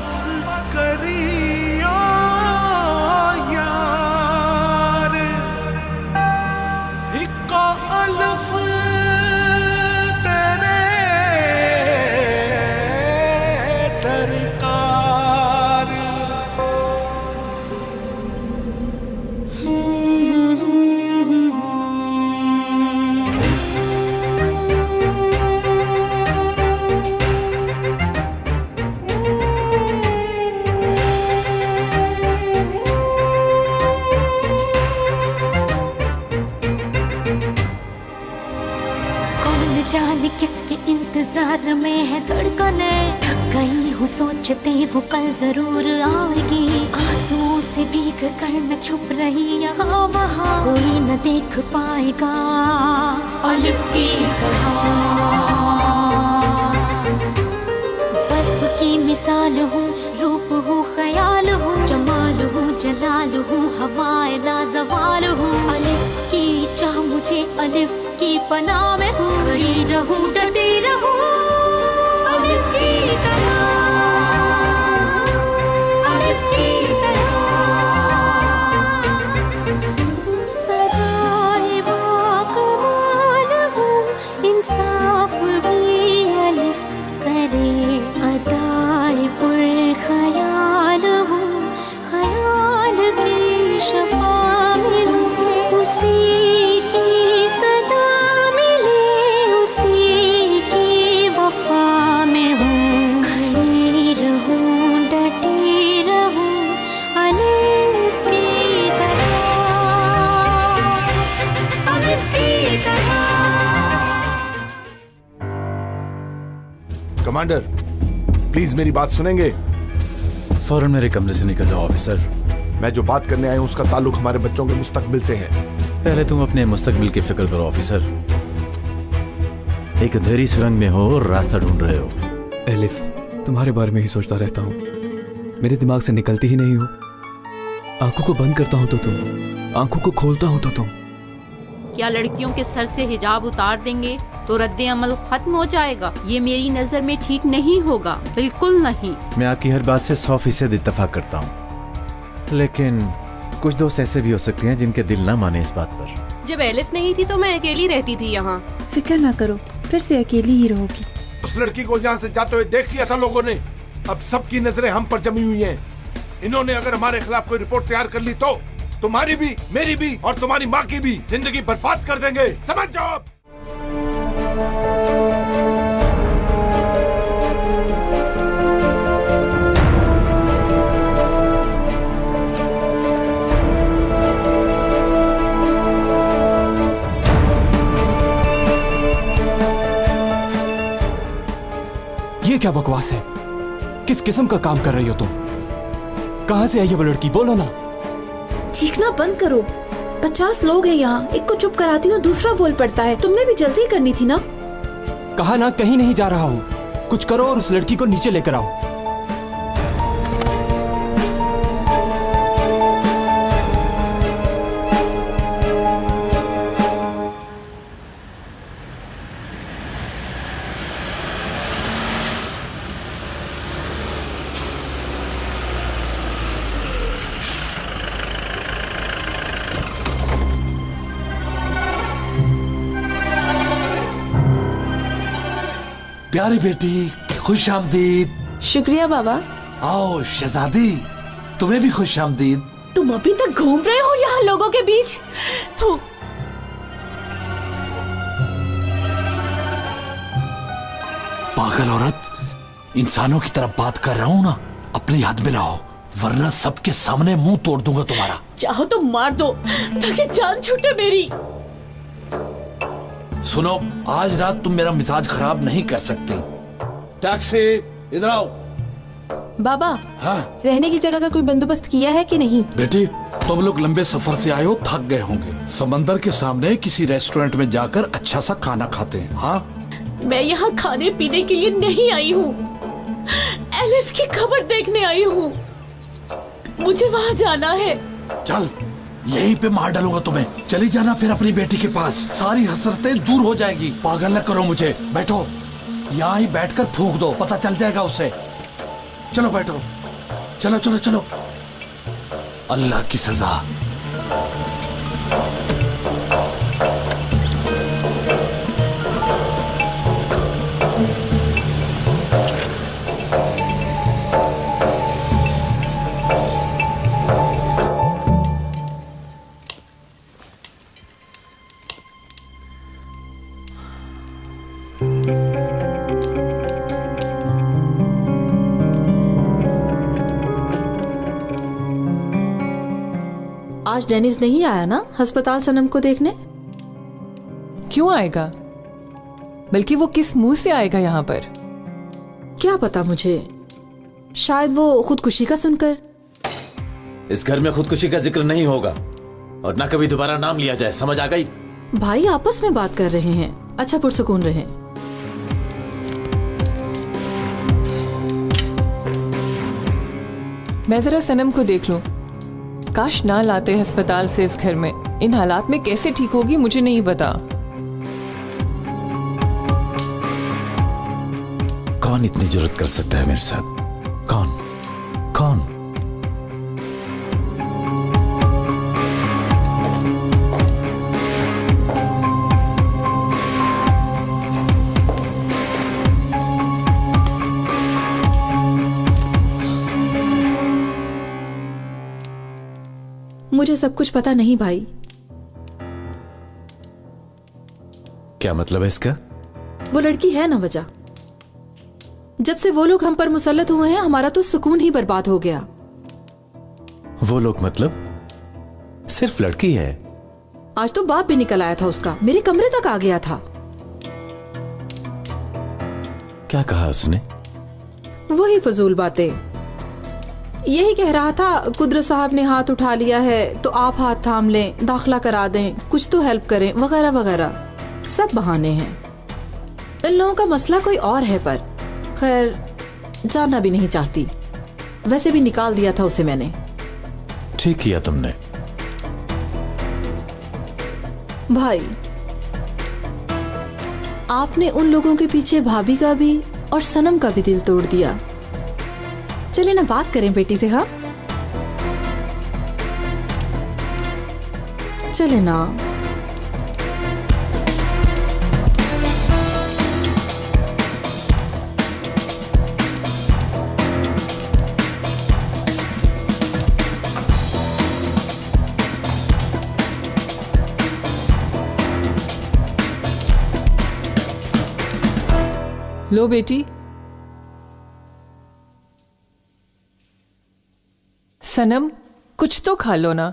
बस करियो यार इको अल्फ तेरे दरकार। जाने किसके इंतजार में है धड़कने, थक गई हूँ सोचते वो कल जरूर आएगी। आंसुओं से भीग कर मैं छुप रही यहाँ वहाँ, कोई न देख पाएगा अलिफ की तरह। बर्फ की मिसाल हूँ, रूप हूँ, ख्याल हूँ, जमाल हूँ, जलाल हूँ, हवाए लाजवाल हूँ। अलिफ की चाह मुझे अलिफ की पनाह में हूँ, खड़ी रहूं डटी रहूं अलिफ की तरह, अलिफ की तरह। सदाए बाकमाल हूँ, इंसाफ भी अलिफ करे, अदाए पुरख्याल हूँ, ख्याल की शफा में हूँ, उसी की सदा मिले, उसी की वफा में हूँ। खड़ी रहूं डटी रहूं अलिफ की तरह, अलिफ की तरह। कमांडर प्लीज मेरी बात सुनेंगे? फौरन मेरे कमरे से निकल जाओ ऑफिसर। मैं जो बात करने आया हूँ उसका ताल्लुक हमारे बच्चों के मुस्तकबिल से है। पहले तुम अपने मुस्तकबिल की फिक्र करो ऑफिसर। एक अंधेरी सुरंग में हो और रास्ता ढूंढ रहे हो। एलिफ, तुम्हारे बारे में ही सोचता रहता हूँ, मेरे दिमाग से निकलती ही नहीं हो। आंखों को बंद करता हूँ तो तुम, आंखों को खोलता हूँ तो तुम। क्या लड़कियों के सर से हिजाब उतार देंगे तो रद्दे अमल खत्म हो जाएगा? ये मेरी नजर में ठीक नहीं होगा, बिल्कुल नहीं। मैं आपकी हर बात से 100% इत्तेफाक करता हूँ, लेकिन कुछ दोस्त ऐसे भी हो सकते हैं जिनके दिल ना माने इस बात पर। जब एलिफ नहीं थी तो मैं अकेली रहती थी यहाँ। फिक्र ना करो, फिर से अकेली ही रहोगी। उस लड़की को यहाँ से जाते हुए देख लिया था लोगों ने, अब सबकी नजरें हम पर जमी हुई हैं। इन्होंने अगर हमारे खिलाफ कोई रिपोर्ट तैयार कर ली तो तुम्हारी भी, मेरी भी और तुम्हारी माँ की भी जिंदगी बर्बाद कर देंगे, समझ जाओ आप। ये क्या बकवास है? किस किस्म का काम कर रही हो तुम? कहां से आई है वो लड़की? बोलो ना। चीखना बंद करो, 50 लोग हैं यहाँ, एक को चुप कराती हूँ दूसरा बोल पड़ता है। तुमने भी जल्दी करनी थी ना। कहा ना कहीं नहीं जा रहा हूँ, कुछ करो और उस लड़की को नीचे लेकर आओ। प्यारी बेटी, खुश आमदीद। शुक्रिया बाबा। आओ शहजादी, तुम्हें भी खुश आमदीद। तुम अभी तक घूम रहे हो यहाँ लोगों के बीच? पागल औरत, इंसानों की तरफ बात कर रहा हूँ ना, अपनी याद में रहो, वरना सबके सामने मुंह तोड़ दूंगा तुम्हारा। चाहो तो मार दो ताकि जान छूटे मेरी। सुनो, आज रात तुम मेरा मिजाज खराब नहीं कर सकते। टैक्सी, इधर आओ। बाबा, हाँ? रहने की जगह का कोई बंदोबस्त किया है कि नहीं? बेटी, तुम लोग लंबे सफर से आए हो, थक गए होंगे। समंदर के सामने किसी रेस्टोरेंट में जाकर अच्छा सा खाना खाते हैं। हाँ? मैं यहाँ खाने पीने के लिए नहीं आई हूँ, एलिफ की खबर देखने आई हूँ। मुझे वहाँ जाना है। चल, यहीं पे मार डालूंगा तुम्हें। चली जाना फिर अपनी बेटी के पास, सारी हसरतें दूर हो जाएगी। पागल न करो मुझे। बैठो, यहाँ ही बैठकर फूंक दो, पता चल जाएगा उसे। चलो बैठो, चलो चलो चलो। अल्लाह की सजा। आज डेनिस नहीं आया ना अस्पताल सनम को देखने? क्यों आएगा? बल्कि वो किस मुंह से आएगा यहाँ पर? क्या पता मुझे, शायद वो खुदकुशी का सुनकर। इस घर में खुदकुशी का जिक्र नहीं होगा और ना कभी दोबारा नाम लिया जाए, समझ आ गई? भाई आपस में बात कर रहे हैं, अच्छा पुरसुकून रहे। मैं जरा सनम को देख लूं। काश ना लाते अस्पताल से इस घर में। इन हालात में कैसे ठीक होगी मुझे नहीं पता। कौन इतनी जुर्रत कर सकता है मेरे साथ? कौन कौन? मुझे सब कुछ पता नहीं भाई। क्या मतलब है इसका? वो लड़की है ना वजह। जब से वो लोग हम पर मुसल्लत हुए हैं, हमारा तो सुकून ही बर्बाद हो गया। वो लोग मतलब? सिर्फ लड़की है? आज तो बाप भी निकल आया था उसका, मेरे कमरे तक आ गया था। क्या कहा उसने? वही फजूल बातें। यही कह रहा था कुदरत साहब ने हाथ उठा लिया है तो आप हाथ थाम लें, दाखिला करा दें, कुछ तो हेल्प करें, वगैरह वगैरह। सब बहाने हैं। इन लोगों का मसला कोई और है, पर खैर जानना भी नहीं चाहती। वैसे भी निकाल दिया था उसे मैंने। ठीक किया तुमने। भाई आपने उन लोगों के पीछे भाभी का भी और सनम का भी दिल तोड़ दिया। चलिए ना बात करें बेटी से। हाँ चले ना। लो बेटी। सनम कुछ तो खा लो ना।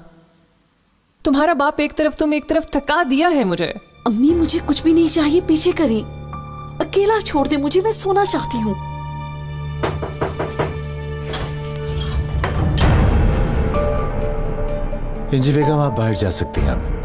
तुम्हारा बाप एक तरफ तुम एक तरफ थका दिया है मुझे। अम्मी मुझे कुछ भी नहीं चाहिए, पीछे करें। अकेला छोड़ दे मुझे, मैं सोना चाहती हूँ। इंजी बेगम आप बाहर जा सकती हैं।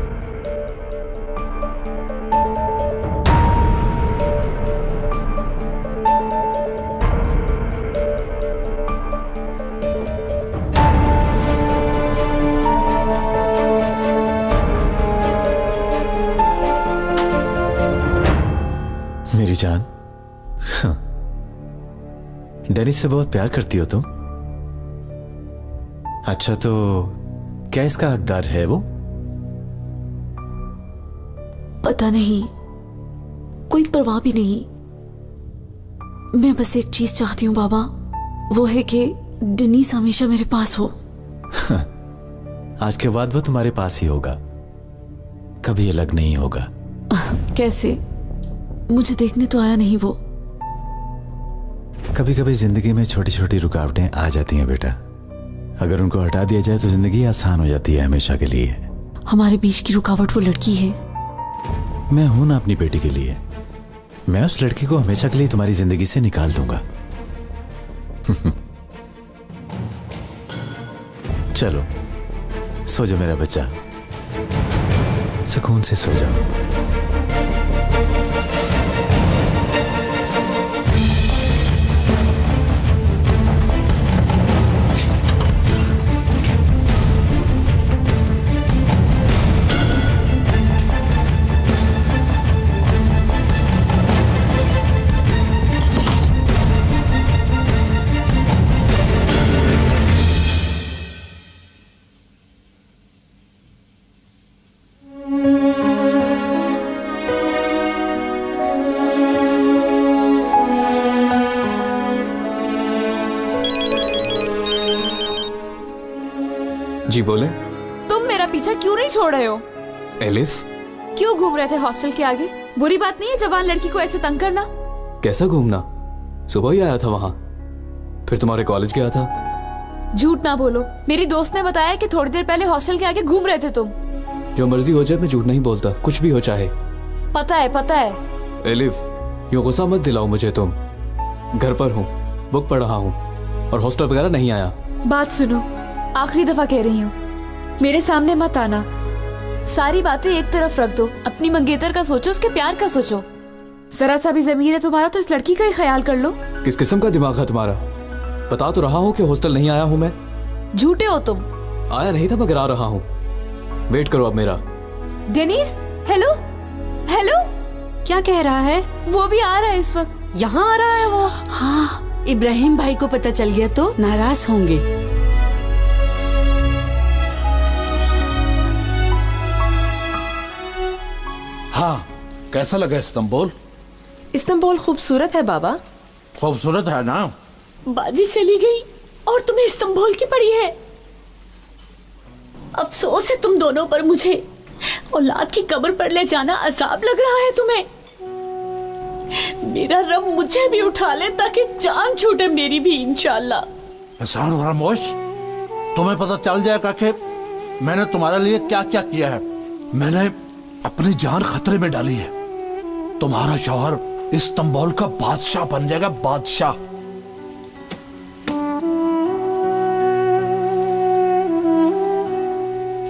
मेरी जान, डेनिस से बहुत प्यार करती हो तुम? अच्छा तो क्या इसका हकदार है वो? पता नहीं, कोई परवाह भी नहीं। मैं बस एक चीज चाहती हूँ बाबा, वो है कि डेनिस हमेशा मेरे पास हो। आज के बाद वो तुम्हारे पास ही होगा, कभी अलग नहीं होगा। कैसे? मुझे देखने तो आया नहीं वो। कभी कभी जिंदगी में छोटी छोटी रुकावटें आ जाती हैं बेटा। अगर उनको हटा दिया जाए तो जिंदगी आसान हो जाती है हमेशा के लिए। हमारे बीच की रुकावट वो लड़की है। मैं हूं ना अपनी बेटी के लिए। मैं उस लड़की को हमेशा के लिए तुम्हारी जिंदगी से निकाल दूंगा। चलो सो जाओ मेरा बच्चा, सुकून से सो जाओ। जी बोले। तुम मेरा पीछा क्यों नहीं छोड़ रहे हो? एलिफ, क्यों घूम रहे थे हॉस्टल के आगे? बुरी बात नहीं है जवान लड़की को ऐसे तंग करना। कैसा घूमना? सुबह ही आया था वहां, फिर तुम्हारे कॉलेज गया था। झूठ ना बोलो, मेरी दोस्त ने बताया कि थोड़ी देर पहले हॉस्टल के आगे घूम रहे थे तुम। जो मर्जी हो जाए, मैं झूठ नहीं बोलता, कुछ भी हो चाहे। पता है पता है। एलिफ, यूं गुस्सा मत दिलाओ मुझे। तुम घर पर हूँ, बुक पढ़ रहा हूँ और हॉस्टल वगैरह नहीं आया। बात सुनो, आखिरी दफा कह रही हूँ, मेरे सामने मत आना। सारी बातें एक तरफ रख दो, अपनी मंगेतर का सोचो, उसके प्यार का सोचो। जरा सा भी जमीर है तुम्हारा तो इस लड़की का ही ख्याल कर लो। किस किस्म का दिमाग है तुम्हारा? बता तो रहा हूँ कि हॉस्टल नहीं आया हूँ मैं। झूठे हो तुम। आया नहीं था मगर आ रहा हूँ, वेट करो अब मेरा। Dennis, hello hello. क्या कह रहा है? वो भी आ रहा है इस वक्त। यहाँ आ रहा है वो? हाँ, इब्राहिम भाई को पता चल गया तो नाराज होंगे। हाँ, कैसा लगा इस्तांबुल? इस्तांबुल खूबसूरत है बाबा। खूबसूरत है ना? बाजी चली गई और तुम्हें इस्तांबुल की पड़ी है। अफसोस है तुम दोनों पर। मुझे औलाद की कब्र पर ले जाना अजाब लग रहा है तुम्हें। मेरा रब मुझे भी उठा ले ताकि जान छूटे मेरी भी इंशाल्लाह। एहसान हो फरामोश, तुम्हें पता चल जाएगा कि मैंने तुम्हारे लिए क्या क्या किया है। मैंने अपनी जान खतरे में डाली है। तुम्हारा शौहर इस्तांबुल का बादशाह बन जाएगा, बादशाह।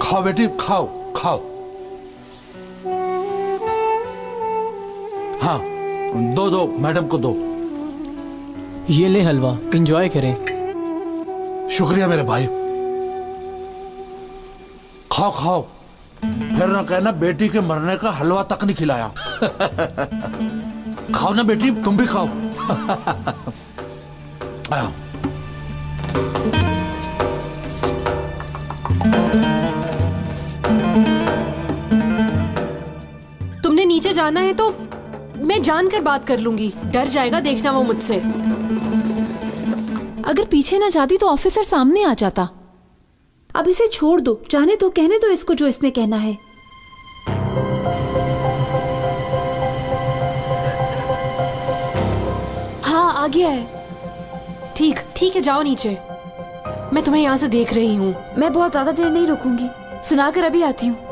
खाओ बेटी, खाओ खाओ। हाँ, दो दो, मैडम को दो। ये ले हलवा, एंजॉय करें। शुक्रिया मेरे भाई। खाओ खाओ, फिर ना कहना बेटी के मरने का हलवा तक नहीं खिलाया। खाओ ना बेटी, तुम भी खाओ। तुमने नीचे जाना है तो मैं जानकर बात कर लूंगी। डर जाएगा देखना वो मुझसे। अगर पीछे ना जाती तो ऑफिसर सामने आ जाता। अब इसे छोड़ दो, जाने दो, कहने दो इसको जो इसने कहना है। हाँ, आ गया है। ठीक ठीक है, जाओ नीचे। मैं तुम्हें यहाँ से देख रही हूँ। मैं बहुत ज्यादा देर नहीं रुकूंगी, सुनाकर अभी आती हूँ।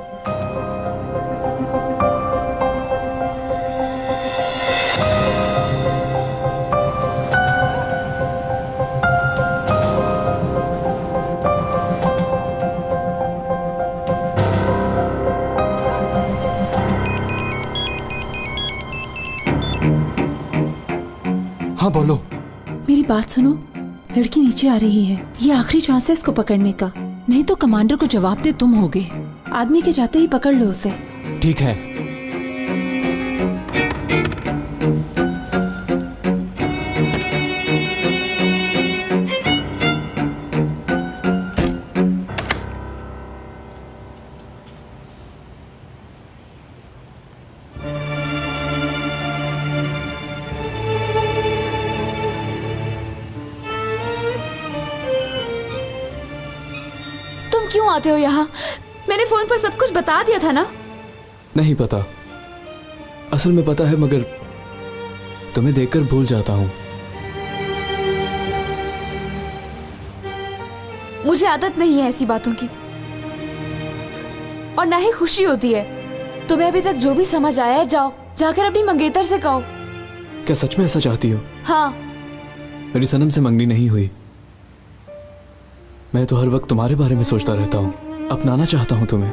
हाँ बोलो। मेरी बात सुनो, लड़की नीचे आ रही है। ये आखिरी चांस है इसको पकड़ने का, नहीं तो कमांडर को जवाब दे तुम होगे। आदमी के जाते ही पकड़ लो उसे। ठीक है। क्यों आते हो यहाँ? मैंने फोन पर सब कुछ बता दिया था ना। नहीं पता, असल में पता है मगर तुम्हें देखकर भूल जाता हूँ। मुझे आदत नहीं है ऐसी बातों की, और ना ही खुशी होती है। तुम्हें अभी तक जो भी समझ आया है, जाओ जाकर अपनी मंगेतर से कहो। क्या सच में ऐसा चाहती हो? हाँ। मेरी सनम से मंगनी नहीं हुई। मैं तो हर वक्त तुम्हारे बारे में सोचता रहता हूँ, अपनाना चाहता हूँ तुम्हें।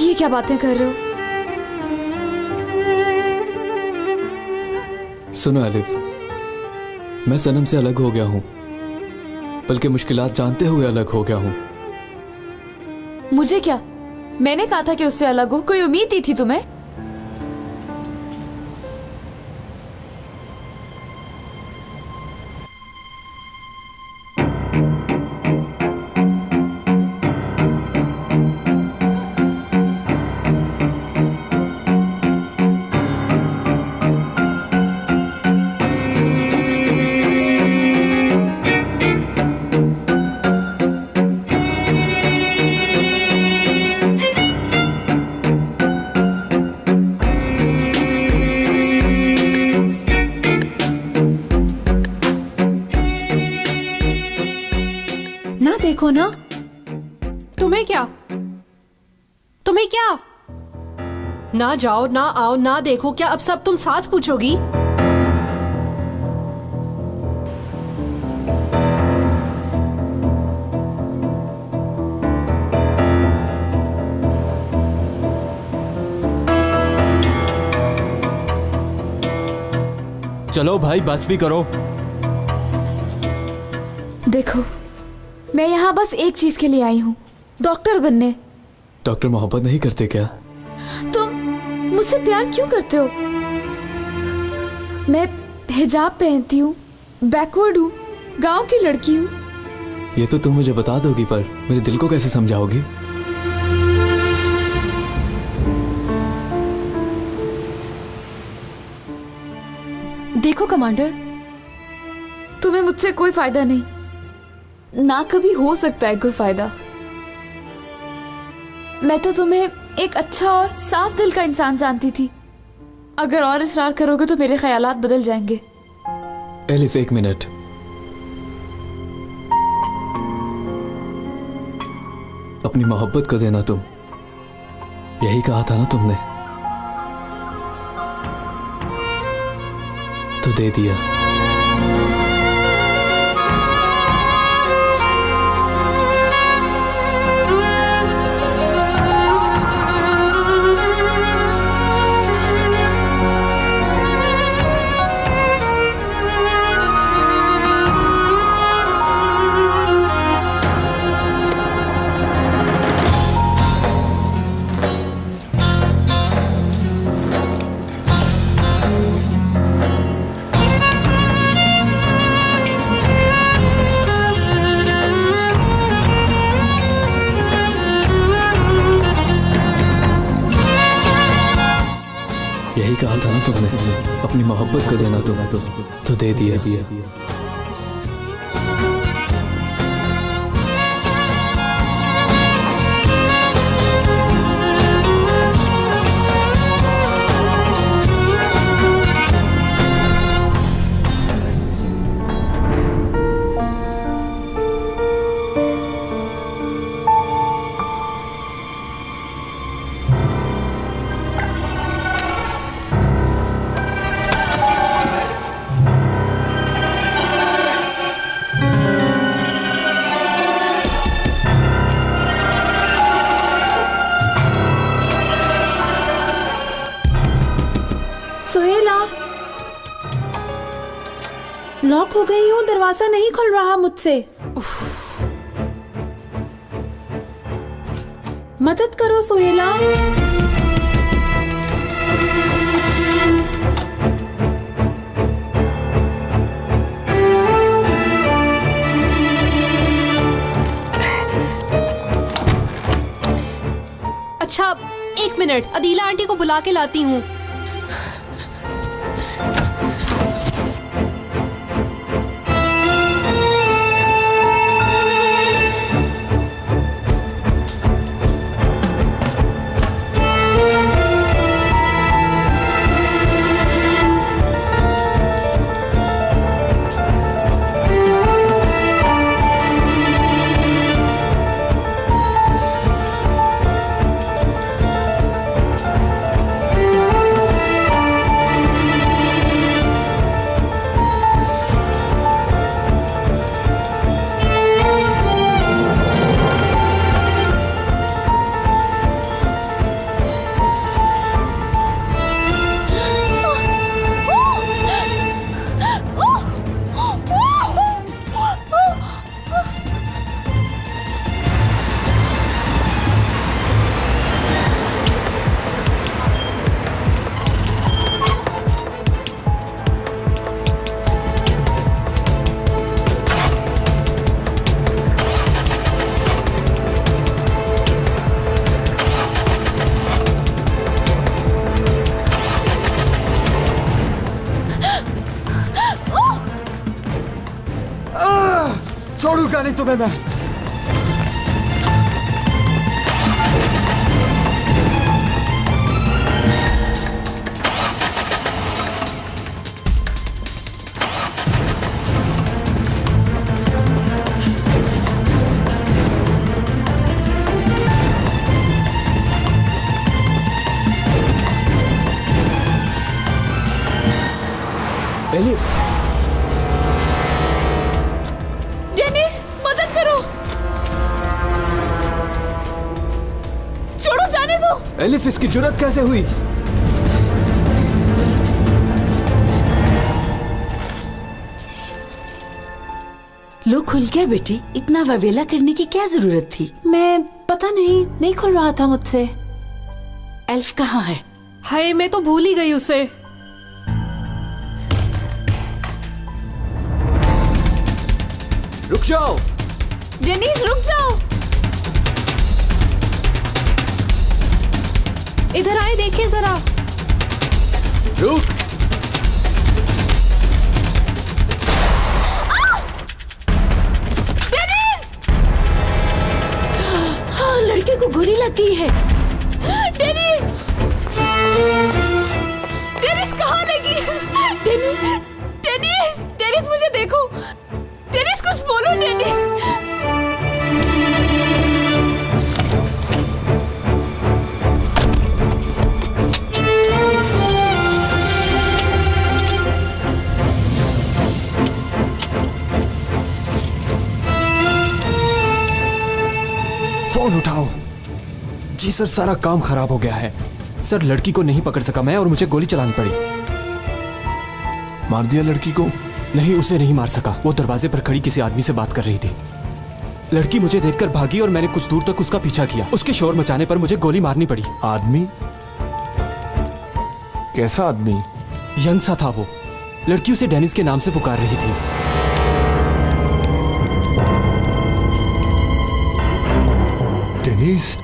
ये क्या बातें कर रहे हो? सुनो अलिफ, मैं सनम से अलग हो गया हूँ, बल्कि मुश्किलात जानते हुए अलग हो गया हूँ। मुझे क्या? मैंने कहा था कि उससे अलग हो। कोई उम्मीद ही थी तुम्हें? हो ना? तुम्हें क्या? तुम्हें क्या? ना जाओ, ना आओ, ना देखो, क्या अब सब तुम साथ पूछोगी? चलो भाई, बस भी करो। देखो, मैं यहाँ बस एक चीज के लिए आई हूँ, डॉक्टर बनने। डॉक्टर मोहब्बत नहीं करते क्या? तुम मुझसे प्यार क्यों करते हो? मैं हिजाब पहनती हूँ, बैकवर्ड हूँ, गांव की लड़की हूँ। ये तो तुम मुझे बता दोगी, पर मेरे दिल को कैसे समझाओगी? देखो कमांडर, तुम्हें मुझसे कोई फायदा नहीं, ना कभी हो सकता है कोई फायदा। मैं तो तुम्हें एक अच्छा और साफ दिल का इंसान जानती थी। अगर और इसरार करोगे तो मेरे ख्यालात बदल जाएंगे। एलिफ, एक मिनट। अपनी मोहब्बत को देना तुम, यही कहा था ना तुमने, तो दे दिया। यही कहा था ना तुमने, अपनी मोहब्बत को देना तुम, तो दे दिया। लॉक हो गई हूँ, दरवाजा नहीं खुल रहा मुझसे। मदद करो सोहेला। अच्छा, एक मिनट, अदीला आंटी को बुला के लाती हूँ। छोड़ूंगा नहीं तुम्हें मैं। एलिफ, डेनिस, मदद करो, छोड़ो, जाने दो। एलिफ, इसकी जुर्रत कैसे हुई? लो खुल गया बेटे, इतना ववेला करने की क्या जरूरत थी? मैं पता नहीं खुल रहा था मुझसे। एल्फ कहाँ है? हाय, मैं तो भूल ही गई उसे। रुक जाओ डेनिस, रुक जाओ। इधर आए, देखिए जरा। रुक। डेनिस! हाँ, लड़के को गोली लग गई है। डेनिस! डेनिस कहाँ लगी? डेनिस! डेनिस! डेनिस, मुझे देखो। डेनिस, कुछ बोलो डेनिस। फोन उठाओ। जी सर, सारा काम खराब हो गया है। सर, लड़की को नहीं पकड़ सका मैं और मुझे गोली चलानी पड़ी। मार दिया लड़की को? नहीं, उसे नहीं मार सका। वो दरवाजे पर खड़ी किसी आदमी से बात कर रही थी। लड़की मुझे देखकर भागी और मैंने कुछ दूर तक उसका पीछा किया। उसके शोर मचाने पर मुझे गोली मारनी पड़ी। आदमी? कैसा आदमी? यंग सा था वो। लड़की उसे डेनिस के नाम से पुकार रही थी। डेनिस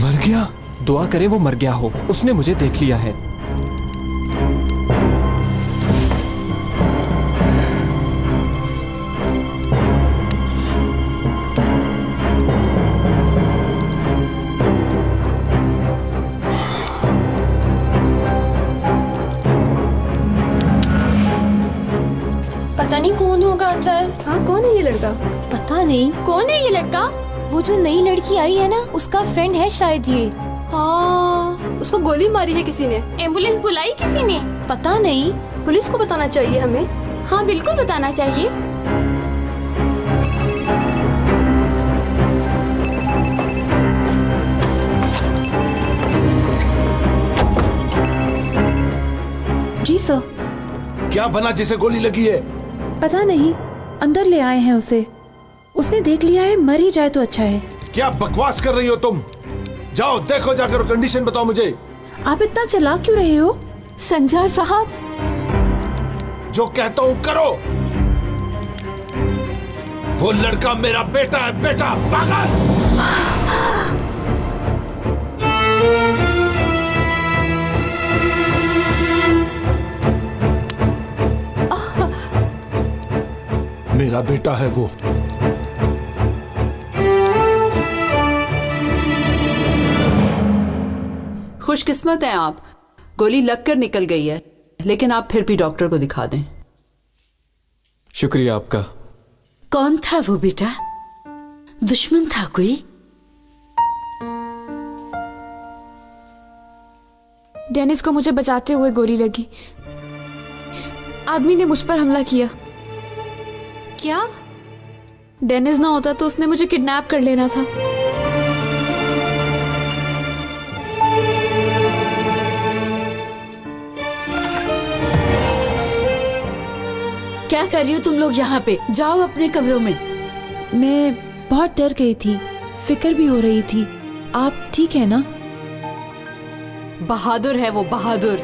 मर गया? दुआ करें वो मर गया हो। उसने मुझे देख लिया है। पता नहीं कौन होगा अंदर। हाँ, कौन है ये लड़का? पता नहीं कौन है ये लड़का। वो जो नई लड़की आई है ना, उसका फ्रेंड है शायद ये। हाँ, उसको गोली मारी है किसी ने। एम्बुलेंस बुलाई किसी ने? पता नहीं। पुलिस को बताना चाहिए हमें। हाँ, बिल्कुल बताना चाहिए। जी सर। क्या बना जिसे गोली लगी है? पता नहीं, अंदर ले आए हैं उसे। उसने देख लिया है, मर ही जाए तो अच्छा है। क्या बकवास कर रही हो तुम? जाओ देखो जाकर, कंडीशन बताओ मुझे। आप इतना चला क्यों रहे हो? संजार साहब, जो कहता हूँ करो। वो लड़का मेरा बेटा है, बेटा। पागल! मेरा बेटा है वो। खुशकिस्मत हैं आप, गोली लगकर निकल गई है, लेकिन आप फिर भी डॉक्टर को दिखा दें। शुक्रिया आपका। कौन था वो बेटा? दुश्मन था कोई? डेनिस को मुझे बचाते हुए गोली लगी। आदमी ने मुझ पर हमला किया। क्या? डेनिस ना होता तो उसने मुझे किडनैप कर लेना था। क्या कर रही हो तुम लोग यहाँ पे? जाओ अपने कमरों में। मैं बहुत डर गई थी, फिक्र भी हो रही थी। आप ठीक है ना? बहादुर है वो, बहादुर।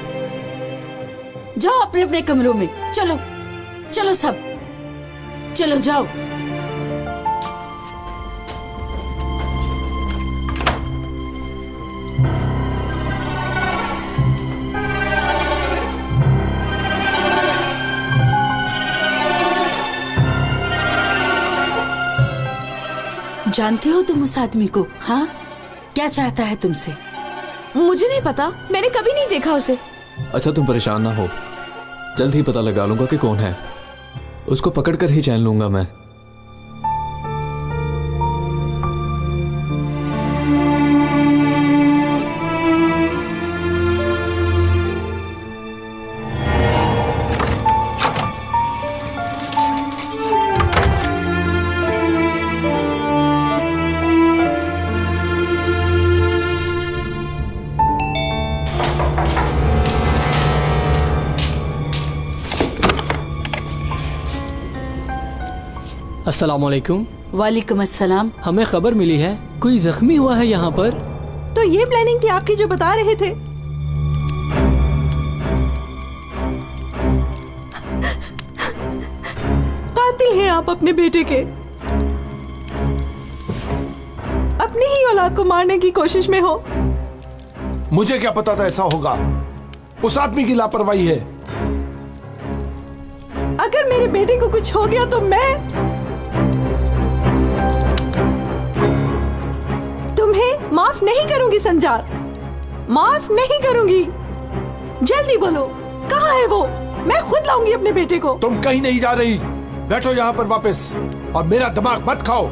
जाओ अपने अपने कमरों में। चलो चलो सब, चलो जाओ। जानते हो तुम उस आदमी को? हाँ, क्या चाहता है तुमसे? मुझे नहीं पता, मैंने कभी नहीं देखा उसे। अच्छा, तुम परेशान ना हो, जल्द ही पता लगा लूंगा कि कौन है। उसको पकड़कर ही चैन लूंगा मैं। अस्सलाम वालेकुम। वालेकुम अस्सलाम। हमें खबर मिली है कोई जख्मी हुआ है यहाँ पर। तो ये प्लानिंग थी आपकी जो बता रहे थे। कातिल हैं आप अपने बेटे के। अपनी ही औलाद को मारने की कोशिश में हो। मुझे क्या पता था ऐसा होगा। उस आदमी की लापरवाही है। अगर मेरे बेटे को कुछ हो गया तो मैं तुम्हें माफ नहीं करूंगी संजार, माफ नहीं करूंगी। जल्दी बोलो कहाँ है वो? मैं खुद लाऊंगी अपने बेटे को। तुम कहीं नहीं जा रही, बैठो यहाँ पर वापस और मेरा दिमाग मत खाओ।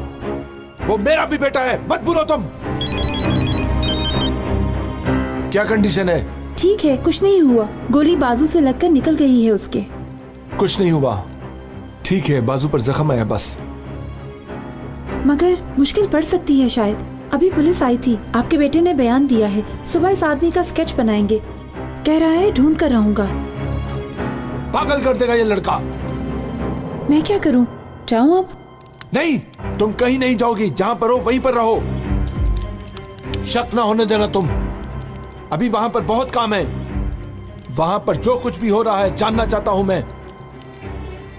वो मेरा भी बेटा है, मत भूलो तुम। क्या कंडीशन है? ठीक है, कुछ नहीं हुआ। गोली बाजू से लगकर निकल गई है उसके। कुछ नहीं हुआ, ठीक है, बाजू पर जख्म है बस। मगर मुश्किल पड़ सकती है शायद। अभी पुलिस आई थी, आपके बेटे ने बयान दिया है। सुबह इस आदमी का स्केच बनाएंगे। कह रहा है ढूंढ कर रहूंगा। पागल कर देगा ये लड़का। मैं क्या करूं? जाऊं अब? नहीं, तुम कहीं नहीं जाओगी। जहां पर हो वहीं पर रहो। शक ना होने देना तुम। अभी वहां पर बहुत काम है। वहां पर जो कुछ भी हो रहा है जानना चाहता हूं मैं।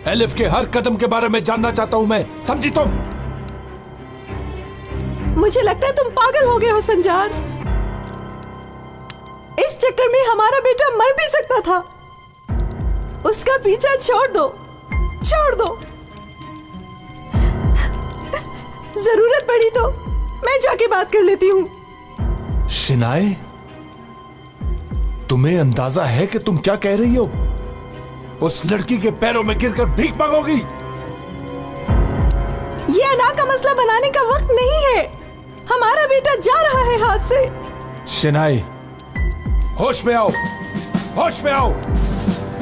एलिफ के हर कदम के बारे में जानना चाहता हूं मैं, समझी तुम? मुझे लगता है तुम पागल हो गए हो संजार। इस चक्कर में हमारा बेटा मर भी सकता था। उसका पीछा छोड़ दो, छोड़ दो। जरूरत पड़ी तो मैं जाके बात कर लेती हूँ। शिनाए, तुम्हें अंदाजा है कि तुम क्या कह रही हो? उस लड़की के पैरों में गिरकर भीख मांगोगी? ये अना का मसला बनाने का वक्त नहीं है। हमारा बेटा जा रहा है हाथ से। शिनाए, होश में आओ, होश में आओ।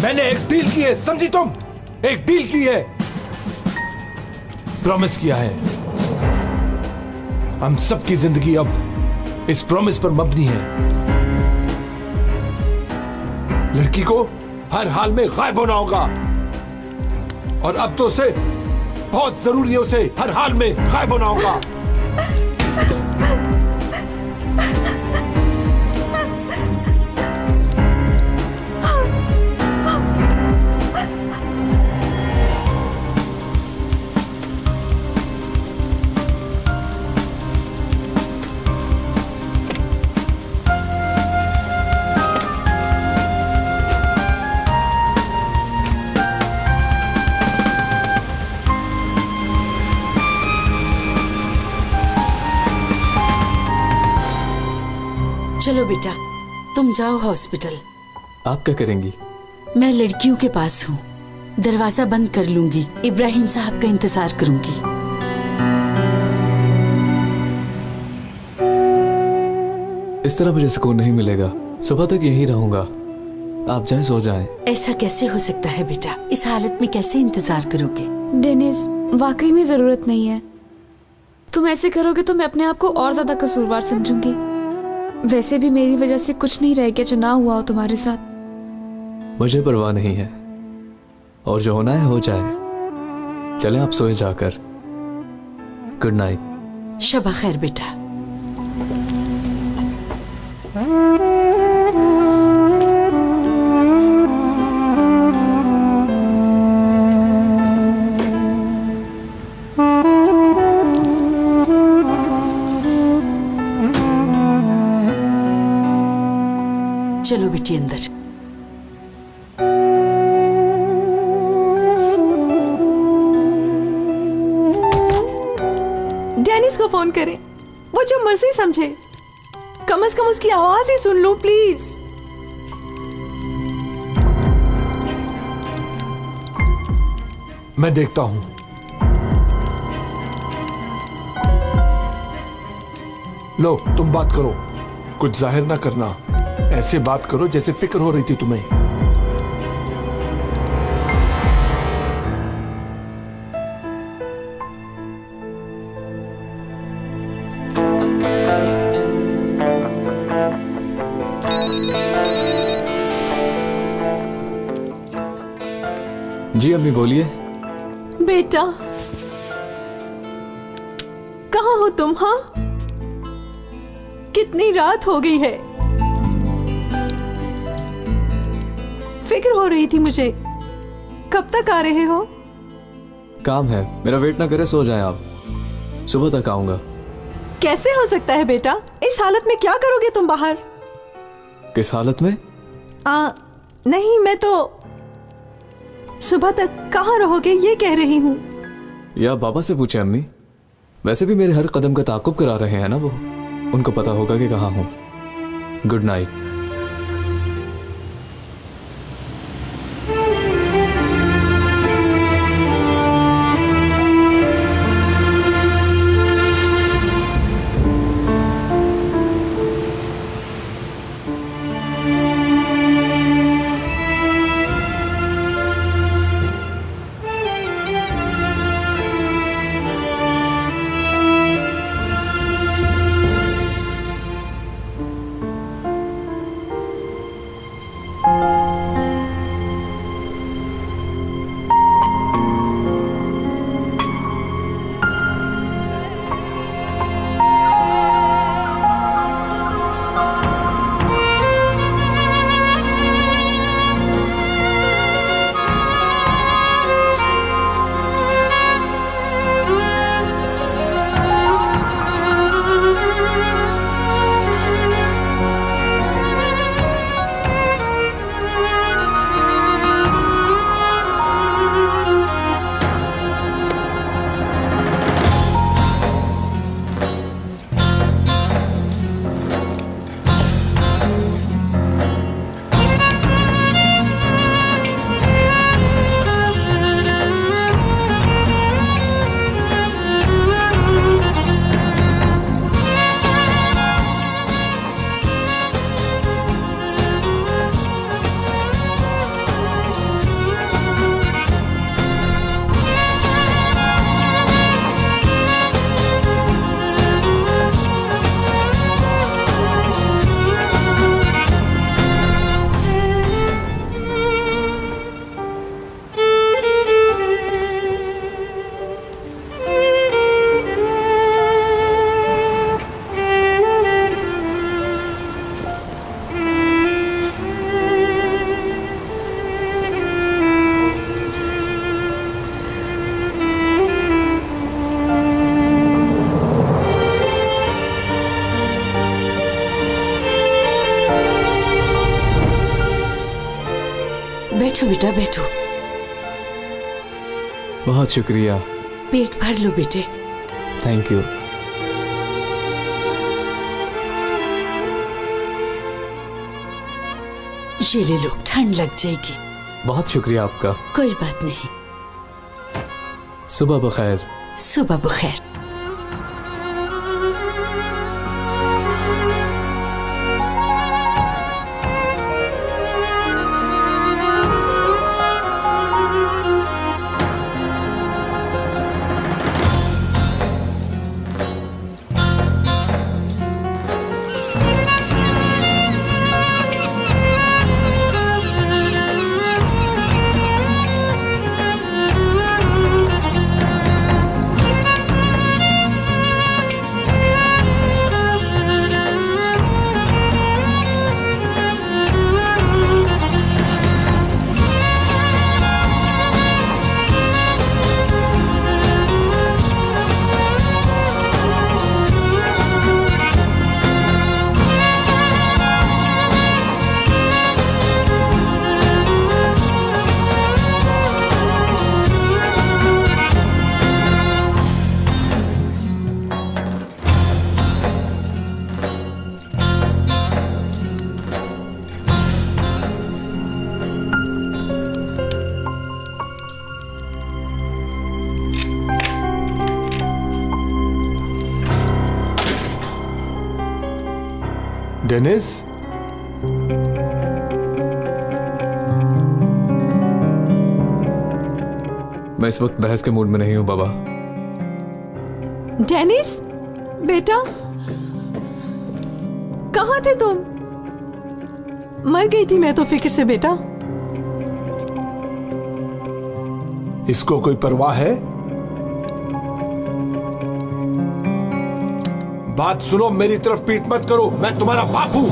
मैंने एक डील की है, समझी तुम? एक डील की है, प्रॉमिस किया है। हम सबकी जिंदगी अब इस प्रॉमिस पर मबनी है। लड़की को हर हाल में गायब होना होगा और अब तो उसे बहुत जरूरी है, उसे हर हाल में गायब होना होगा। चलो बेटा, तुम जाओ हॉस्पिटल। आप क्या करेंगी? मैं लड़कियों के पास हूँ, दरवाजा बंद कर लूंगी। इब्राहिम साहब का इंतजार करूंगी। इस तरह मुझे सुकून नहीं मिलेगा। सुबह तक यहीं रहूंगा। आप जाएं, सो जाएं। ऐसा कैसे हो सकता है बेटा? इस हालत में कैसे इंतजार करोगे? डेनिस, वाकई में जरूरत नहीं है। तुम ऐसे करोगे तो मैं अपने आप को और ज्यादा कसूरवार समझूंगी। वैसे भी मेरी वजह से कुछ नहीं रह गया जो ना हुआ हो तुम्हारे साथ। मुझे परवाह नहीं है, और जो होना है हो जाए। चलें आप सोए जाकर। Good night. शबा खैर बेटा। चलो बेटी अंदर। डेनिस को फोन करें, वो जो मर्जी समझे। कम से कम उसकी आवाज ही सुन लो प्लीज। मैं देखता हूं। लो, तुम बात करो, कुछ जाहिर ना करना। ऐसे बात करो जैसे फिक्र हो रही थी तुम्हें। जी अम्मी बोलिए। बेटा, कहाँ हो तुम? हाँ, कितनी रात हो गई है। फिक्र हो रही थी मुझे, कब तक आ रहे हो? काम है, मेरा वेट ना करे, सो जाए आप, सुबह तक आऊंगा। कैसे हो सकता है बेटा, इस हालत में क्या करोगे तुम बाहर? किस हालत में? नहीं, मैं तो सुबह तक कहाँ रहोगे ये कह रही हूँ। या बाबा से पूछे अम्मी, वैसे भी मेरे हर कदम का ताक़ुब करा रहे हैं ना वो, उनको पता होगा कि कहाँ हूँ। Good night. बैठो बेटा, बैठो। बहुत शुक्रिया। पेट भर लो बेटे। Thank you. ये ले लो, ठंड लग जाएगी। बहुत शुक्रिया आपका। कोई बात नहीं। सुबह बखैर। सुबह बखैर। डेनिस, मैं इस वक्त बहस के मूड में नहीं हूं बाबा। डेनिस बेटा, कहाँ थे तुम? मर गई थी मैं तो फिक्र से बेटा। इसको कोई परवाह है? बात सुनो, मेरी तरफ पीठ मत करो, मैं तुम्हारा बाप हूं।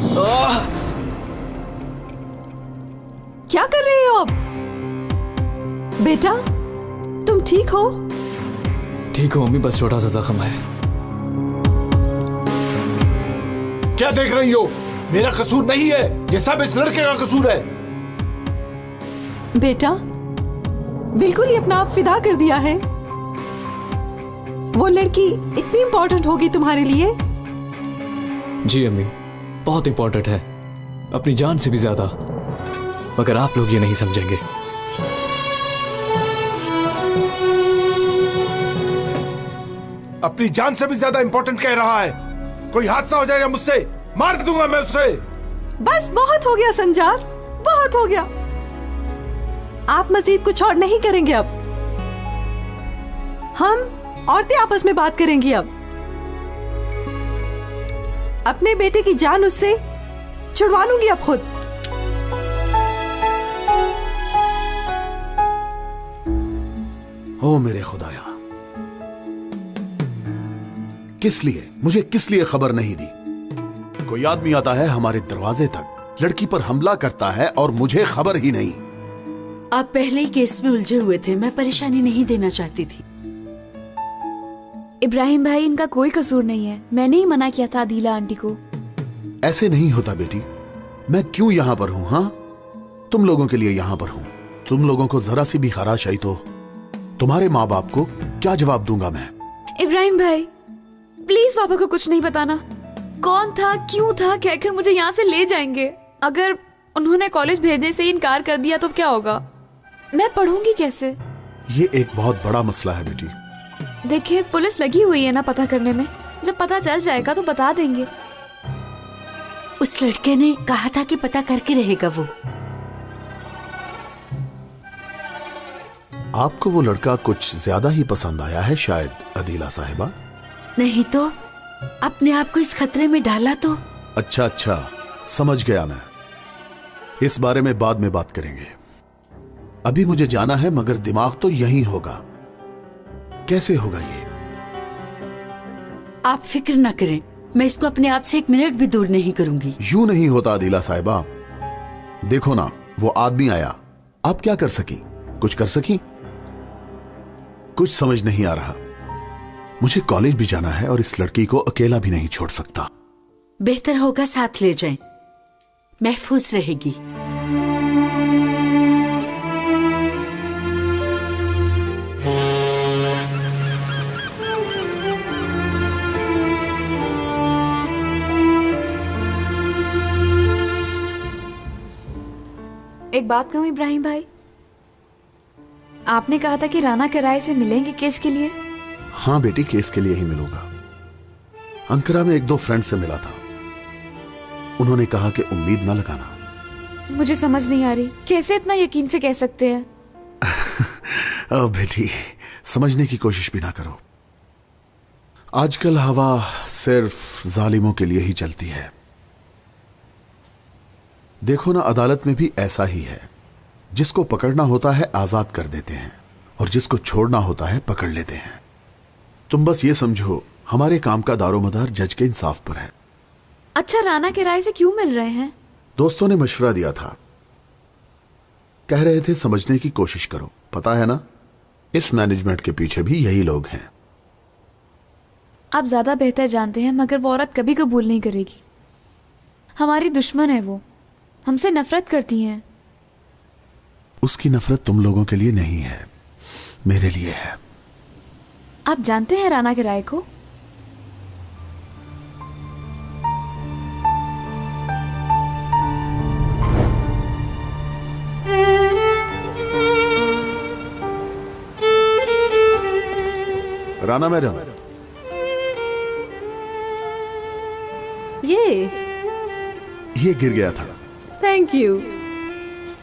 क्या कर रहे हो अब? बेटा तुम ठीक हो? ठीक हो मम्मी, बस छोटा सा जख्म है। क्या देख रही हो? मेरा कसूर नहीं है, ये सब इस लड़के का कसूर है। बेटा बिल्कुल ही अपना आप फिदा कर दिया है। वो लड़की इतनी इंपॉर्टेंट होगी तुम्हारे लिए? जी अम्मी, बहुत इंपॉर्टेंट है, अपनी जान से भी ज्यादा। मगर आप लोग ये नहीं समझेंगे। अपनी जान से भी ज्यादा इंपॉर्टेंट कह रहा है। कोई हादसा हो जाएगा मुझसे, मार दूंगा मैं उससे। बस बहुत हो गया संजार, बहुत हो गया। आप मजीद कुछ और नहीं करेंगे अब। हम औरतें आपस में बात करेंगी अब। अपने बेटे की जान उससे छुड़वा लूंगी अब खुद। ओ मेरे खुदाया, किस लिए, मुझे किस लिए खबर नहीं दी? कोई आदमी आता है हमारे दरवाजे तक, लड़की पर हमला करता है और मुझे खबर ही नहीं। आप पहले ही केस में उलझे हुए थे, मैं परेशानी नहीं देना चाहती थी। इब्राहिम भाई, इनका कोई कसूर नहीं है, मैंने ही मना किया था आदिला आंटी को। ऐसे नहीं होता बेटी, मैं क्यों यहाँ पर हूँ? हाँ, तुम लोगों के लिए यहाँ पर हूँ। तुम लोगों को जरा सी भी खराश आई तो तुम्हारे माँ बाप को क्या जवाब दूंगा मैं? इब्राहिम भाई प्लीज पापा को कुछ नहीं बताना। कौन था, क्यों था, कहकर मुझे यहाँ से ले जाएंगे। अगर उन्होंने कॉलेज भेजने से इनकार कर दिया तो क्या होगा? मैं पढ़ूंगी कैसे? ये एक बहुत बड़ा मसला है बेटी। देखिए पुलिस लगी हुई है ना पता करने में, जब पता चल जाएगा तो बता देंगे। उस लड़के ने कहा था कि पता करके रहेगा वो। आपको वो लड़का कुछ ज्यादा ही पसंद आया है शायद अदीला साहिबा। नहीं तो अपने आप को इस खतरे में डाला तो। अच्छा अच्छा, समझ गया मैं। इस बारे में बाद में बात करेंगे। अभी मुझे जाना है, मगर दिमाग तो यही होगा। कैसे होगा ये? आप फिक्र न करें, मैं इसको अपने आप से एक मिनट भी दूर नहीं करूंगी। यूं नहीं होता अदीला साहिबा। देखो ना, वो आदमी आया, आप क्या कर सकी? कुछ कर सकी? कुछ समझ नहीं आ रहा। मुझे कॉलेज भी जाना है और इस लड़की को अकेला भी नहीं छोड़ सकता। बेहतर होगा साथ ले जाएं, महफूज रहेगी। एक बात कहूं इब्राहिम भाई, आपने कहा था कि राना किराए से मिलेंगे केस के लिए। हाँ बेटी, केस के लिए ही मिलूंगा। अंकरा में एक दो फ्रेंड से मिला था, उन्होंने कहा कि उम्मीद न लगाना। मुझे समझ नहीं आ रही, कैसे इतना यकीन से कह सकते हैं? बेटी समझने की कोशिश भी ना करो। आजकल हवा सिर्फ जालिमों के लिए ही चलती है। देखो ना, अदालत में भी ऐसा ही है। जिसको पकड़ना होता है आजाद कर देते हैं और जिसको छोड़ना होता है पकड़ लेते हैं। तुम बस ये समझो, हमारे काम का दारोमदार जज के इंसाफ पर है। अच्छा, राना किराए से क्यों मिल रहे हैं? दोस्तों ने मशवरा दिया था, कह रहे थे समझने की कोशिश करो। पता है ना, इस मैनेजमेंट के पीछे भी यही लोग हैं। आप ज्यादा बेहतर जानते हैं, मगर वो औरत कभी कबूल नहीं करेगी। हमारी दुश्मन है वो, हमसे नफरत करती हैं। उसकी नफरत तुम लोगों के लिए नहीं है, मेरे लिए है। आप जानते हैं राना किराए को? राना मैडम, ये गिर गया था। Thank you.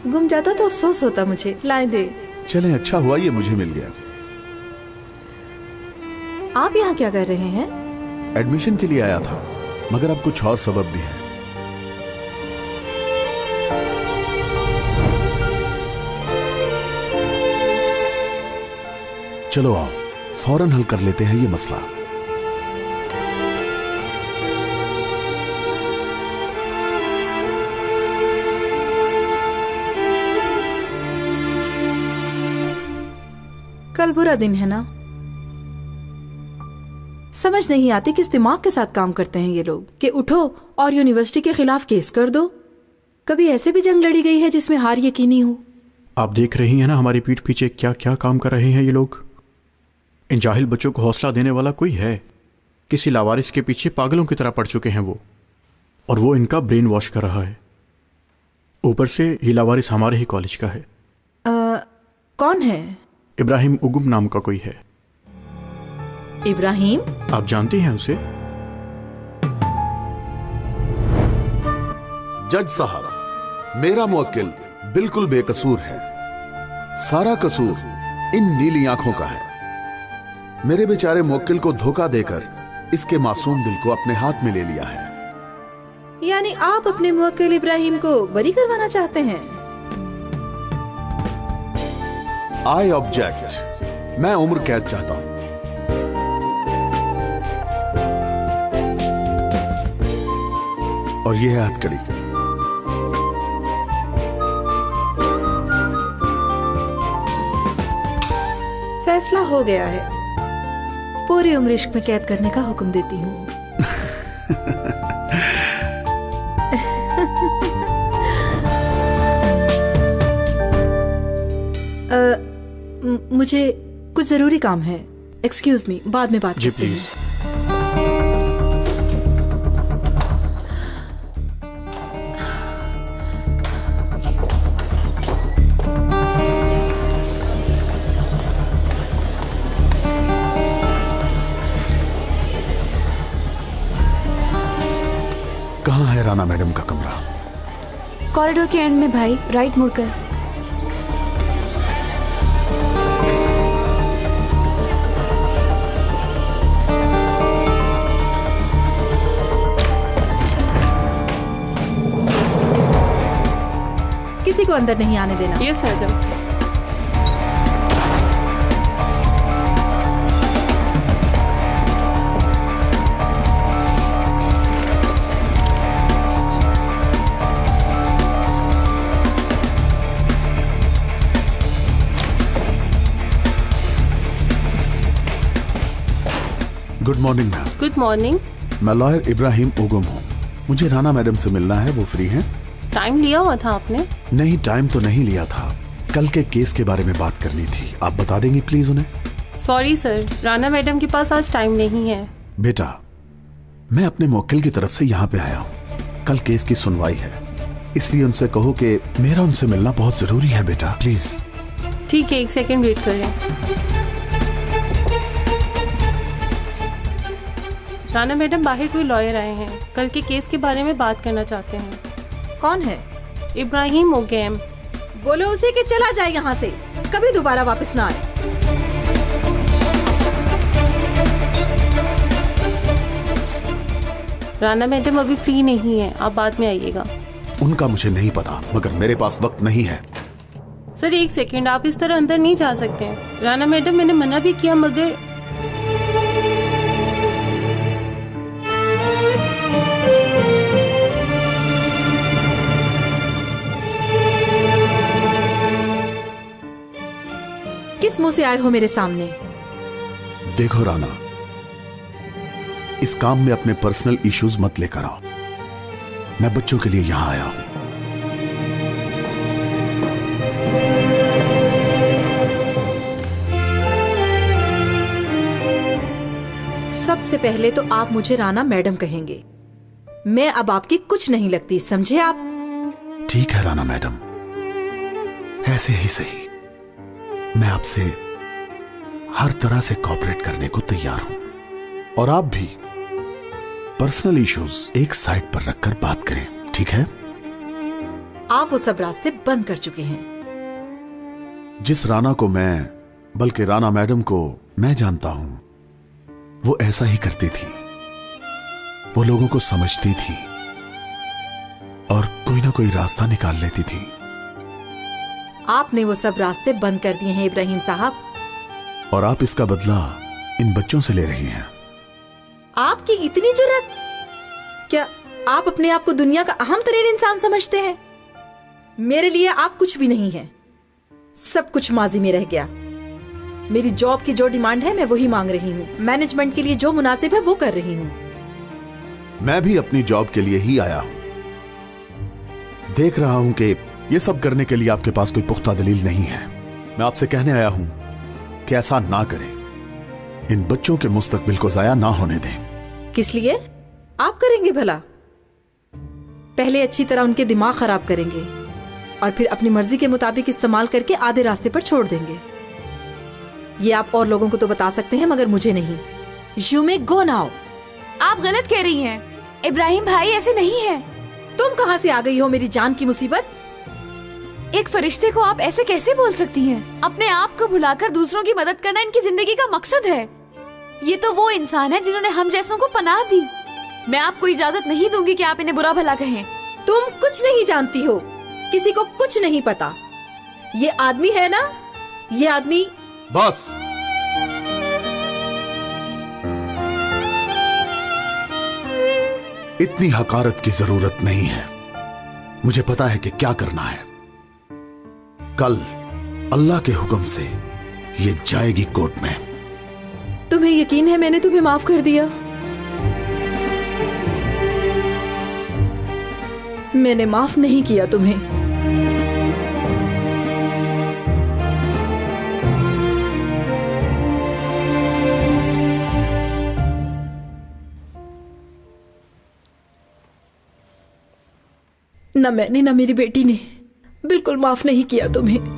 गुम जाता तो अफसोस होता मुझे। लाए दे। चलें, अच्छा हुआ ये मुझे मिल गया। आप यहाँ क्या कर रहे हैं? एडमिशन के लिए आया था, मगर अब कुछ और सबब भी है। चलो आओ, फौरन हल कर लेते हैं ये मसला। कल बुरा दिन है ना। समझ नहीं आती किस दिमाग के साथ काम करते हैं ये लोग कि उठो और यूनिवर्सिटी के खिलाफ केस कर दो। कभी ऐसे भी जंग लड़ी गई है जिसमें हार यकीनी हो। आप देख रही हैं ना हमारी पीठ पीछे क्या क्या काम कर रहे हैं ये लोग। इन जाहिल बच्चों को हौसला देने वाला कोई है? किसी लावारिस के पीछे पागलों की तरह पड़ चुके हैं वो, और वो इनका ब्रेन वॉश कर रहा है। ऊपर से ये लावारिस हमारे ही कॉलेज का है। कौन है? इब्राहिम उगुम नाम का कोई है। इब्राहिम? आप जानती हैं उसे? जज साहब, मेरा मुवक्किल बिल्कुल बेकसूर है। सारा कसूर इन नीली आंखों का है। मेरे बेचारे मुवक्किल को धोखा देकर इसके मासूम दिल को अपने हाथ में ले लिया है। यानी आप अपने मुवक्किल इब्राहिम को बरी करवाना चाहते हैं? I object. मैं उम्र कैद चाहता हूं। और यह है हथकड़ी। फैसला हो गया है। पूरी उम्र इश्क में कैद करने का हुक्म देती हूँ। मुझे कुछ जरूरी काम है। एक्सक्यूज मी, बाद में बात करते हैं। कहाँ है राना मैडम का कमरा? कॉरिडोर के एंड में भाई, राइट मुड़कर। किसी को अंदर नहीं आने देना। Yes madam. Good morning ma'am. Good morning. मैं लॉयर इब्राहिम उगुम हूँ। मुझे राना मैडम से मिलना है। वो फ्री हैं? टाइम लिया हुआ था आपने? नहीं, टाइम तो नहीं लिया था। कल के केस के बारे में बात करनी थी। आप बता देंगी प्लीज उन्हें? सॉरी सर, राना मैडम के पास आज टाइम नहीं है। बेटा, मैं अपने मुवक्किल की तरफ से यहाँ पे आया हूँ। कल केस की सुनवाई है, इसलिए उनसे कहो कि मेरा उनसे मिलना बहुत जरूरी है बेटा, प्लीज। ठीक है, 1 सेकेंड वेट करें। राना मैडम, बाहर कोई लॉयर आए हैं, कल के केस के बारे में बात करना चाहते हैं। कौन है? इब्राहिम उगैम। बोलो उसे कि चला जाए यहाँ से, कभी दोबारा वापस ना आए। राना मैडम अभी फ्री नहीं है, आप बाद में आइएगा। उनका मुझे नहीं पता, मगर मेरे पास वक्त नहीं है। सर 1 सेकेंड, आप इस तरह अंदर नहीं जा सकते हैं। राना मैडम, मैंने मना भी किया मगर किस मुंह से आए हो मेरे सामने? देखो राना, इस काम में अपने पर्सनल इश्यूज मत लेकर आओ। मैं बच्चों के लिए यहां आया हूं। सबसे पहले तो आप मुझे राना मैडम कहेंगे। मैं अब आपकी कुछ नहीं लगती, समझे आप? ठीक है राना मैडम, ऐसे ही सही। मैं आपसे हर तरह से कोऑपरेट करने को तैयार हूं, और आप भी पर्सनल इश्यूज एक साइड पर रखकर बात करें, ठीक है? आप वो सब रास्ते बंद कर चुके हैं। जिस राना को मैं, बल्कि राना मैडम को मैं जानता हूं, वो ऐसा ही करती थी। वो लोगों को समझती थी और कोई ना कोई रास्ता निकाल लेती थी। आपने वो सब रास्ते बंद कर दिए हैं इब्राहिम साहब, और आप इसका बदला इन बच्चों से ले रही हैं। आपकी इतनी जुर्रत? क्या आप अपने आप को दुनिया का अहम तरीन इंसान समझते हैं? मेरे लिए आप कुछ भी नहीं हैं। सब कुछ माजी में रह गया। मेरी जॉब की जो डिमांड है मैं वही मांग रही हूँ। मैनेजमेंट के लिए जो मुनासिब है वो कर रही हूँ। मैं भी अपनी जॉब के लिए ही आया हूं। देख रहा हूं कि ये सब करने के लिए आपके पास कोई पुख्ता दलील नहीं है। मैं आपसे कहने आया हूं कि ऐसा ना करें, इन बच्चों के मुस्तकबिल को जाया ना होने दें। किस लिए? आप करेंगे भला? पहले अच्छी तरह उनके दिमाग खराब करेंगे और फिर अपनी मर्जी के मुताबिक इस्तेमाल करके आधे रास्ते पर छोड़ देंगे। ये आप और लोगों को तो बता सकते हैं मगर मुझे नहीं। You may go now. आप गलत कह रही हैं। इब्राहिम भाई ऐसे नहीं है। तुम कहाँ से आ गई हो मेरी जान की मुसीबत? एक फरिश्ते को आप ऐसे कैसे बोल सकती हैं? अपने आप को भुलाकर दूसरों की मदद करना इनकी जिंदगी का मकसद है। ये तो वो इंसान है जिन्होंने हम जैसों को पनाह दी। मैं आपको इजाजत नहीं दूंगी कि आप इन्हें बुरा भला कहें। तुम कुछ नहीं जानती हो, किसी को कुछ नहीं पता। ये आदमी है ना, ये आदमी। बस इतनी हकारत की जरूरत नहीं है। मुझे पता है कि क्या करना है। कल अल्लाह के हुक्म से ये जाएगी कोर्ट में। तुम्हें यकीन है मैंने तुम्हें माफ कर दिया? मैंने माफ नहीं किया तुम्हें। न मैंने न मेरी बेटी ने बिल्कुल माफ नहीं किया तुम्हें।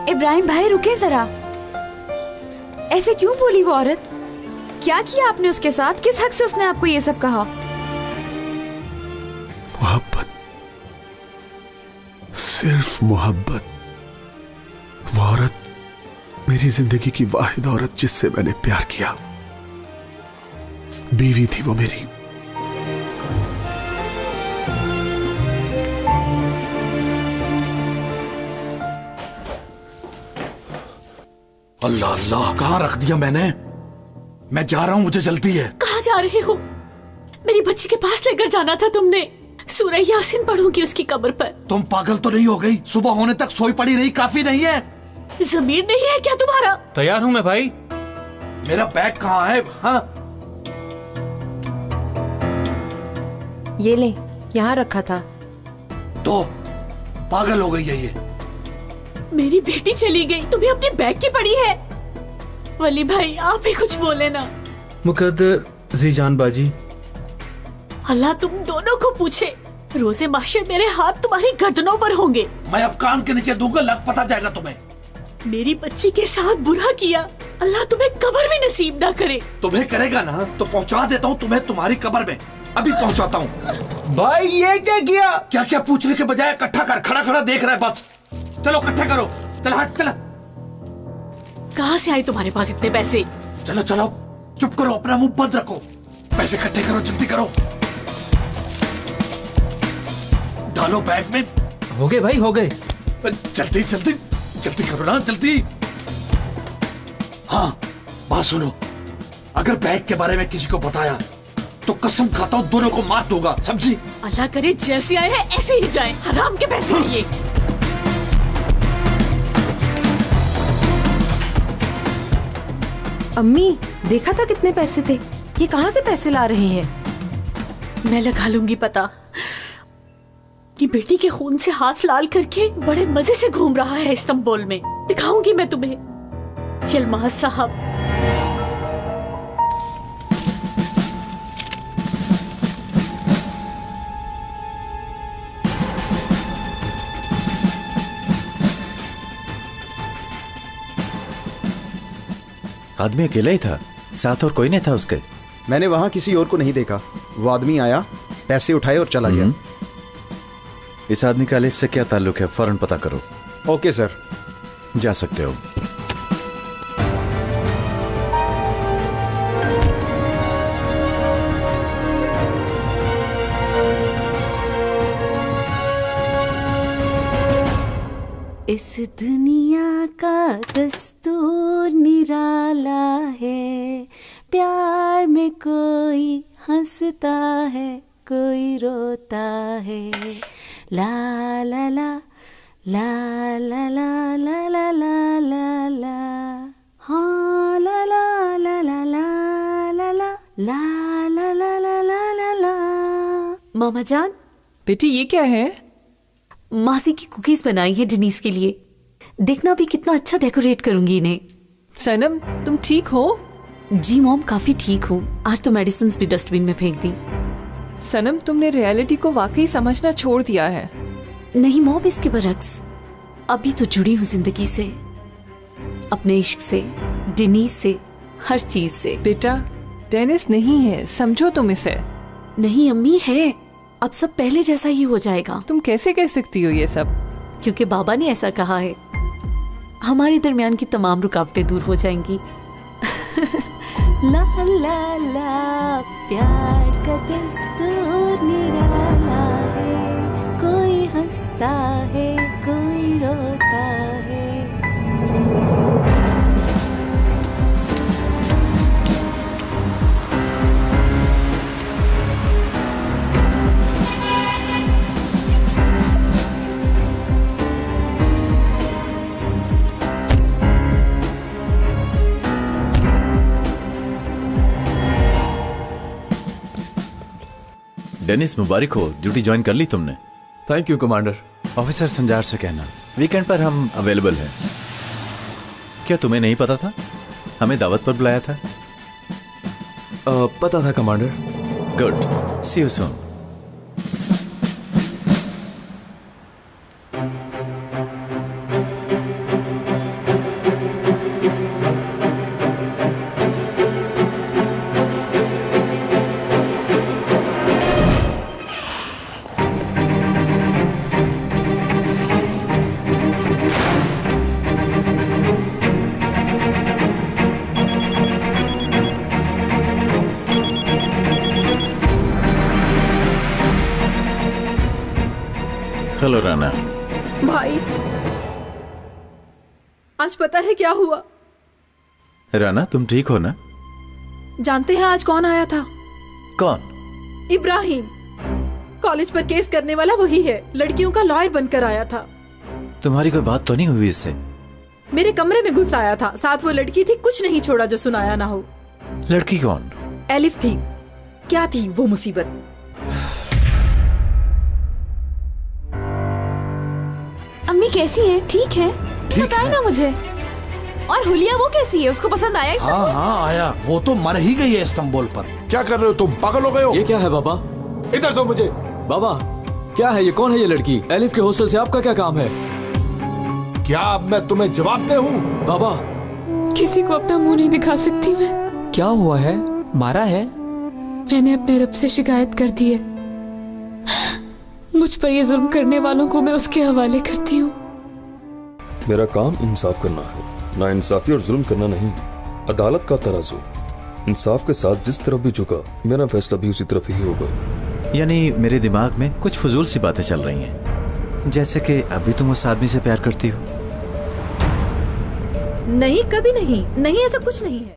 इब्राहिम भाई रुके जरा। ऐसे क्यों बोली वो औरत? क्या किया आपने उसके साथ? किस हक से उसने आपको ये सब कहा? मोहब्बत, सिर्फ मोहब्बत। वो औरत मेरी जिंदगी की वाहिद औरत जिससे मैंने प्यार किया, बीवी थी वो मेरी। अल्लाह अल्लाह, कहाँ रख दिया मैंने? मैं जा रहा हूँ, मुझे जल्दी है। कहाँ जा रहे हो? मेरी बच्ची के पास लेकर जाना था तुमने। सूरह यासीन पढ़ूंगी उसकी कब्र पर। तुम पागल तो नहीं हो गई? सुबह होने तक सोई पड़ी रही, काफी नहीं है? जमीर नहीं है क्या तुम्हारा? तैयार हूँ मैं भाई। मेरा बैग कहाँ है? हाँ, ये ले, यहाँ रखा था। तो पागल हो गई है ये। मेरी बेटी चली गई, तुम्हें अपने बैग की पड़ी है। वली भाई आप ही कुछ बोले ना। मुकद्दर जीजान बाजी। अल्लाह तुम दोनों को पूछे, रोजे माशर मेरे हाथ तुम्हारी गर्दनों पर होंगे। मैं अब कान के नीचे दूंगा, लग पता जाएगा तुम्हें। मेरी बच्ची के साथ बुरा किया, अल्लाह तुम्हें कब्र भी नसीब ना करे। तुम्हें करेगा ना तो पहुंचा देता हूँ तुम्हें तुम्हारी कब्र में। अभी पहुंचाता हूँ। भाई ये क्या किया? क्या क्या पूछने के बजाय इकट्ठा कर, खड़ा खड़ा देख रहा है बस। चलो इकट्ठा करो, चल हट, चला। कहाँ से आए तुम्हारे पास इतने पैसे? चलो चलो, चुप करो, अपना मुंह बंद रखो। पैसे इकट्ठे करो, जल्दी करो। डालो बैग में। हो गए भाई, हो गए। जल्दी जल्दी जल्दी करो ना, जल्दी। हाँ बात सुनो, अगर बैग के बारे में किसी को बताया तो कसम खाता हूँ दोनों को मार दूंगा, समझी? अल्लाह करे जैसे आए हैं ऐसे ही जाएं, हराम के पैसे हैं ये। अम्मी देखा था कितने पैसे थे? ये कहाँ से पैसे ला रहे हैं? मैं लगा लूंगी पता। अपनी बेटी के खून से हाथ लाल करके बड़े मजे से घूम रहा है इस्तांबुल में। दिखाऊंगी मैं तुम्हें। यलमाज साहब, आदमी अकेला ही था, साथ और कोई नहीं था उसके? मैंने वहां किसी और को नहीं देखा। वो आदमी आया, पैसे उठाए और चला गया। इस आदमी का अलिफ से क्या ताल्लुक है? फौरन पता करो। Okay sir. जा सकते हो। इस दुनिया का दस्तूर निराला है, प्यार में कोई हंसता है कोई रोता है, ला ला ला ला ला ला ला ला ला ला ला, हाँ ला ला ला ला ला ला ला ला ला ला ला ला ला ला। मामा जान, बेटी ये क्या है? मासी की कुकीज बनाई है डेनिस के लिए, देखना भी कितना अच्छा डेकोरेट करूंगी इन्हें। सनम तुम ठीक हो? जी मॉम, काफी ठीक हूँ। आज तो मेडिसिन भी डस्टबिन में फेंक दी। सनम तुमने रियलिटी को वाकई समझना छोड़ दिया है। नहीं मॉम, इसके बरक्स अभी तो जुड़ी हूँ जिंदगी से, अपने इश्क से, डेनिस से, हर चीज से। बेटा डेनिस नहीं है, समझो तुम इसे। नहीं अम्मी है, अब सब पहले जैसा ही हो जाएगा। तुम कैसे कह सकती हो ये सब? क्योंकि बाबा ने ऐसा कहा है, हमारे दरमियान की तमाम रुकावटें दूर हो जाएंगी। ला ला ला, प्यार का दस्तूर निराला है, कोई हंसता है कोई रोता है। डेनिस मुबारक हो, ड्यूटी ज्वाइन कर ली तुमने? Thank you commander. Officer Sanjar से कहना वीकेंड पर हम अवेलेबल हैं। क्या तुम्हें नहीं पता था? हमें दावत पर बुलाया था। पता था commander. Good, see you soon. Hello Rana. भाई आज पता है क्या हुआ? राना तुम ठीक हो ना? जानते हैं आज कौन आया था? कौन? इब्राहिम। कॉलेज पर केस करने वाला वही है, लड़कियों का लॉयर बनकर आया था। तुम्हारी कोई बात तो नहीं हुई इससे? मेरे कमरे में घुस आया था, साथ वो लड़की थी, कुछ नहीं छोड़ा जो सुनाया ना हो। लड़की कौन? एलिफ थी। क्या थी वो मुसीबत? अम्मी कैसी है? ठीक है? बताए ना मुझे। और हुलिया वो कैसी है? उसको पसंद आया इस्तांबुल? हाँ हाँ आया, वो तो मर ही गई है इस्तांबुल पर। क्या कर रहे हो तुम? पागल हो गए हो? ये क्या है बाबा? इधर दो मुझे। बाबा क्या है ये? कौन है ये लड़की? एलिफ के हॉस्टल से आपका क्या काम है? क्या अब मैं तुम्हें जवाब दे हूँ? बाबा किसी को अपना मुंह नहीं दिखा सकती मैं। क्या हुआ है? मारा है? मैंने अपने रब से शिकायत कर दी है। मुझ पर ये जुल्म करने वालों को मैं उसके हवाले करती हूँ। मेरा काम इंसाफ करना है, ना इंसाफी और जुल्म करना नहीं। अदालत का तराजू इंसाफ के साथ जिस तरफ भी झुका, मेरा फैसला भी उसी तरफ ही होगा। यानी मेरे दिमाग में कुछ फजूल सी बातें चल रही हैं, जैसे कि अभी तुम उस आदमी से प्यार करती हो। नहीं, कभी नहीं। नहीं, ऐसा कुछ नहीं है।